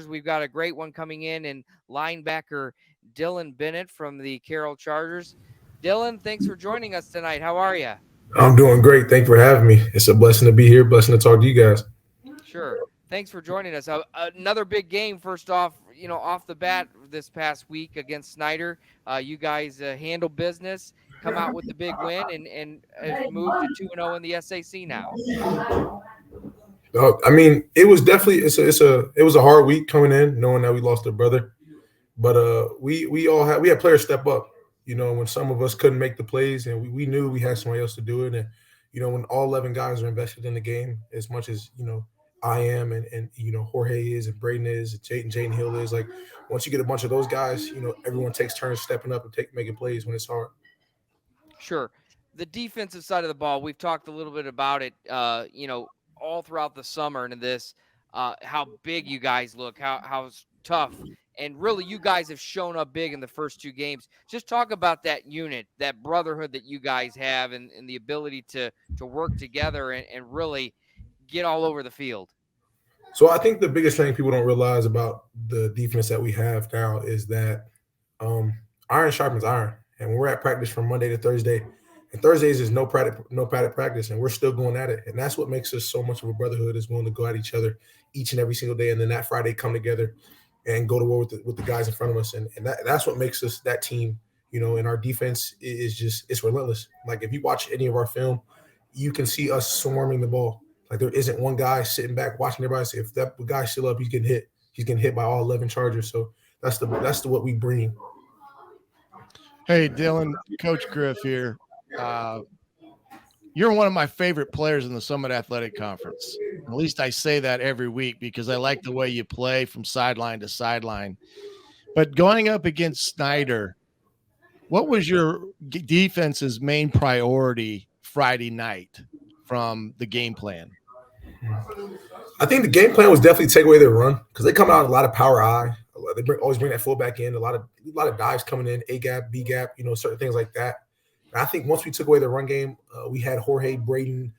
Chargers. We've got a great one coming in, and linebacker Dylan Bennett from the Carroll Chargers. Dylan, thanks for joining us tonight. How are you? I'm doing great. Thank you for having me. It's a blessing to be here. Blessing to talk to you guys. Sure. Thanks for joining us. Another big game. First off, off the bat this past week against Snyder, you guys handle business, come out with the big win, and have moved to 2-0 in the SAC now. I mean, it was definitely it was a hard week coming in, knowing that we lost a brother. But we had players step up. When some of us couldn't make the plays, and we knew we had somebody else to do it. And when all 11 guys are invested in the game, as much as I am, and Jorge is, and Braden is, and Jaden Hill is. Like, once you get a bunch of those guys, everyone takes turns stepping up and making plays when it's hard. Sure. The defensive side of the ball, we've talked a little bit about it, all throughout the summer and this, how big you guys look, how tough. And really, you guys have shown up big in the first two games. Just talk about that unit, that brotherhood that you guys have, and the ability to work together and really get all over the field. So I think the biggest thing people don't realize about the defense that we have now is that iron sharpens iron. And when we're at practice from Monday to Thursday, and Thursdays is no padded practice, and we're still going at it. And that's what makes us so much of a brotherhood, is willing to go at each other each and every single day. And then that Friday come together and go to war with the guys in front of us. And that's what makes us that team, and our defense is it's relentless. Like, if you watch any of our film, you can see us swarming the ball. Like, there isn't one guy sitting back watching everybody say, if that guy's still up, he's getting hit. He's getting hit by all 11 Chargers. So that's what we bring. Hey, Dylan, Coach Griff here. You're one of my favorite players in the Summit Athletic Conference. At least I say that every week because I like the way you play from sideline to sideline. But going up against Snyder, what was your defense's main priority Friday night from the game plan? I think the game plan was definitely take away their run, because they come out a lot of power eye. They always bring that fullback in, a lot of dives coming in, A gap, B gap, certain things like that. And I think once we took away the run game, we had Jorge, Braden,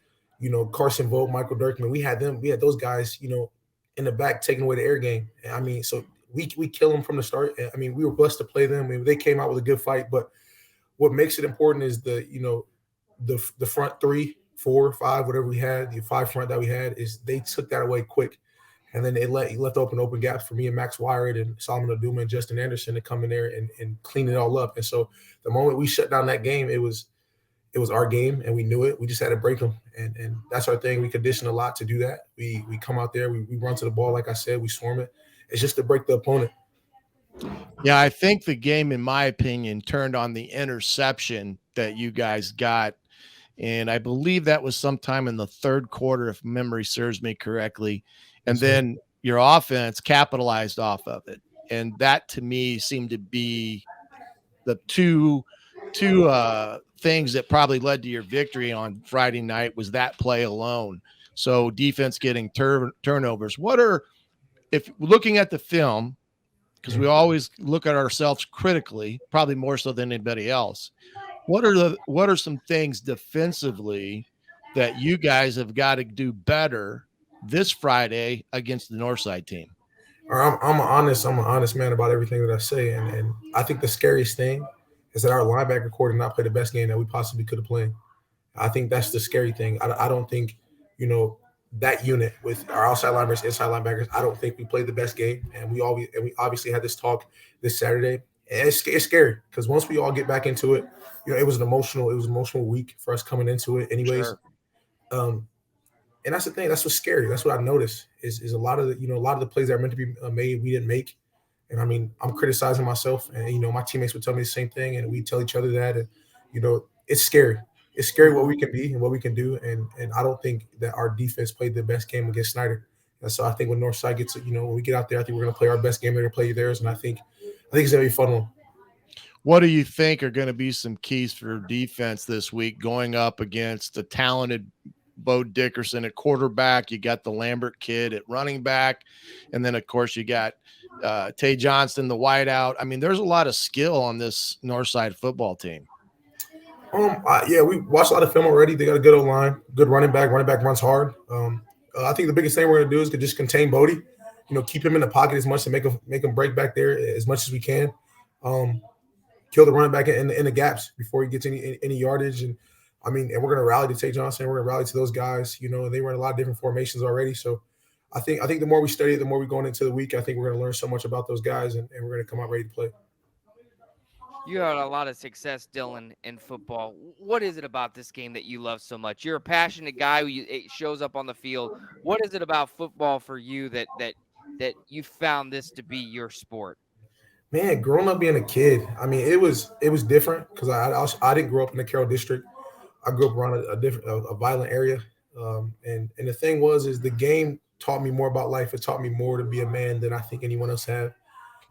Carson Vogt, Michael Dirkman. We had those guys, in the back taking away the air game. I mean, so we kill them from the start. I mean, we were blessed to play them. I mean, they came out with a good fight, but what makes it important is the front 3, 4, 5, whatever we had, the 5 front that we had, is they took that away quick. And then he left open gaps for me and Max Wired and Solomon Oduma and Justin Anderson to come in there and clean it all up. And so the moment we shut down that game, it was our game, and we knew it. We just had to break them, and that's our thing. We condition a lot to do that. We come out there, we run to the ball, like I said, we swarm it. It's just to break the opponent. Yeah, I think the game, in my opinion, turned on the interception that you guys got. And I believe that was sometime in the third quarter, if memory serves me correctly. And then your offense capitalized off of it. And that, to me, seemed to be the two things that probably led to your victory on Friday night, was that play alone. So defense getting turnovers. If looking at the film, because we always look at ourselves critically, probably more so than anybody else, what are some things defensively that you guys have got to do better this Friday against the Northside team? I'm an honest man about everything that I say, and I think the scariest thing is that our linebacker core did not play the best game that we possibly could have played. I think that's the scary thing. I don't think that unit with our outside linebackers, inside linebackers, I don't think we played the best game, and we obviously had this talk this Saturday. And it's scary, because once we all get back into it, it was an emotional week for us coming into it anyways. Sure. And that's the thing. That's what's scary. That's what I noticed is a lot of the plays that are meant to be made, we didn't make. And I mean, I'm criticizing myself, and my teammates would tell me the same thing, and we tell each other that. And it's scary. It's scary what we can be and what we can do. And I don't think that our defense played the best game against Snyder. And so I think when Northside gets, when we get out there, I think we're going to play our best game. They're going to play theirs, and I think it's going to be a fun one. What do you think are going to be some keys for defense this week, going up against the talented Bo Dickerson at quarterback? You got the Lambert kid at running back, and then of course you got Tay Johnston, the wideout. I mean, there's a lot of skill on this Northside football team. Yeah, we watched a lot of film already. They got a good O-line, good running back. Running back runs hard. I think the biggest thing we're going to do is to just contain Bodie. keep him in the pocket as much to make him break back there as much as we can. Um, Kill the running back in the gaps before he gets any yardage. And I mean, and we're gonna rally to Tate Johnson. We're gonna rally to those guys. They run a lot of different formations already. So I think the more we study it, the more we're going into the week. I think we're gonna learn so much about those guys, and we're gonna come out ready to play. You had a lot of success, Dylan, in football. What is it about this game that you love so much? You're a passionate guy it shows up on the field. What is it about football for you that you found this to be your sport? Man, growing up being a kid, I mean, it was different because I didn't grow up in the Carroll district. I grew up around a violent area, and the thing is the game taught me more about life. It taught me more to be a man than I think anyone else had.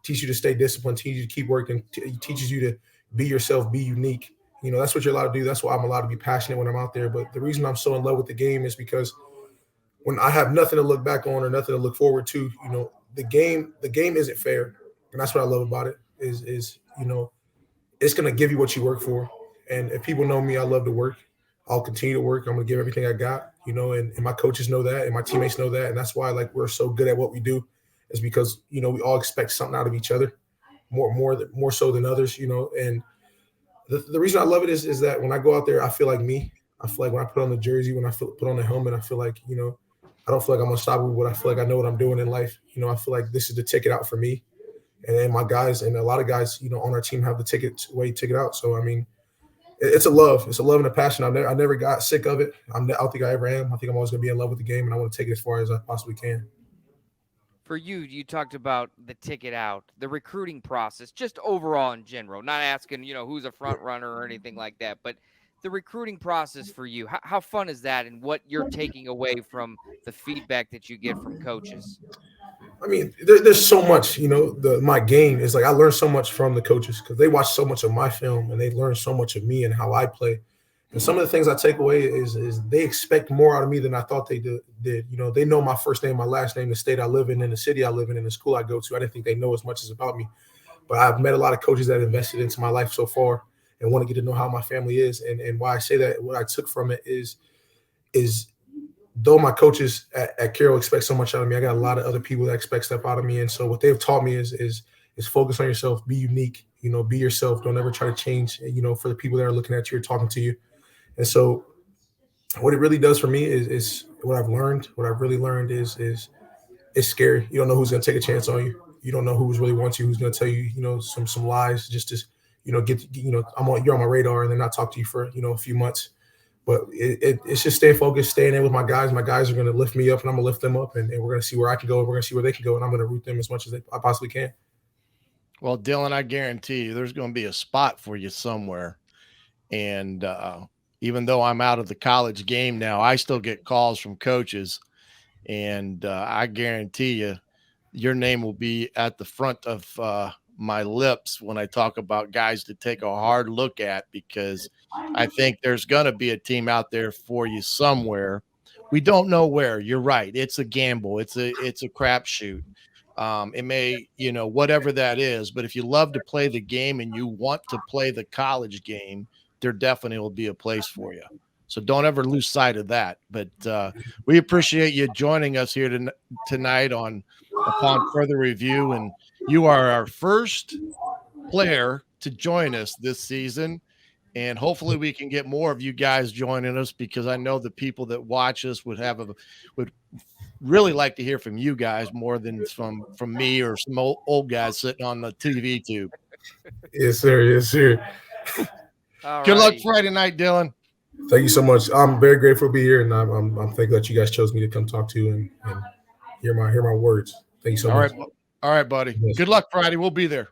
Teach you to stay disciplined, teach you to keep working, teaches you to be yourself, be unique. That's what you're allowed to do. That's why I'm allowed to be passionate when I'm out there. But the reason I'm so in love with the game is because when I have nothing to look back on or nothing to look forward to, the game isn't fair, and that's what I love about it. Is it's gonna give you what you work for, and if people know me, I love to work. I'll continue to work. I'm gonna give everything I got, and my coaches know that, and my teammates know that, and that's why we're so good at what we do, is because we all expect something out of each other, more so than others, and the reason I love it is that when I go out there, I feel like me. I feel like when I put on the jersey, when put on the helmet, I feel like, I don't feel like I'm unstoppable, but I feel like I know what I'm doing in life. I feel like this is the ticket out for me. And then my guys and a lot of guys, on our team have the ticket out. So, I mean, it's a love. It's a love and a passion. I never got sick of it. I don't think I ever am. I think I'm always going to be in love with the game, and I want to take it as far as I possibly can. For you talked about the ticket out, the recruiting process, just overall in general, not asking, who's a front runner or anything like that, but the recruiting process for you, how fun is that, and what you're taking away from the feedback that you get from coaches? I mean, there's so much, my game is like I learned so much from the coaches because they watch so much of my film and they learn so much of me and how I play. And some of the things I take away is they expect more out of me than I thought they did. They know my first name, my last name, the state I live in, the city I live in, and the school I go to. I didn't think they know as much as about me. But I've met a lot of coaches that invested into my life so far and want to get to know how my family is. And why I say that, what I took from it is though my coaches at Carroll expect so much out of me, I got a lot of other people that expect stuff out of me. And so what they've taught me is focus on yourself, be unique, be yourself. Don't ever try to change, for the people that are looking at you or talking to you. And so what it really does for me is what I've learned. What I've really learned is it's scary. You don't know who's going to take a chance on you. You don't know who's really wants you, who's going to tell you, some lies just to, you're on my radar and then not talk to you for, a few months. But it's just staying focused, staying in with my guys. My guys are going to lift me up and I'm going to lift them up, and we're going to see where I can go and we're going to see where they can go, and I'm going to root them as much as I possibly can. Well, Dylan, I guarantee you there's going to be a spot for you somewhere. And even though I'm out of the college game now, I still get calls from coaches, and I guarantee you your name will be at the front of my lips when I talk about guys to take a hard look at, because I think there's going to be a team out there for you somewhere. We don't know where. You're right. It's a gamble. It's a crapshoot. It may, whatever that is, but if you love to play the game and you want to play the college game, there definitely will be a place for you. So don't ever lose sight of that. But we appreciate you joining us here tonight upon further review. And you are our first player to join us this season. And hopefully we can get more of you guys joining us, because I know the people that watch us would really like to hear from you guys more than from me or some old guys sitting on the TV tube. Yes, sir. Yes, sir. Good luck Friday night, Dylan. Thank you so much. I'm very grateful to be here, and I'm thankful that you guys chose me to come talk to you and hear my words. Thank you so much. All right, buddy. Yes. Good luck Friday. We'll be there.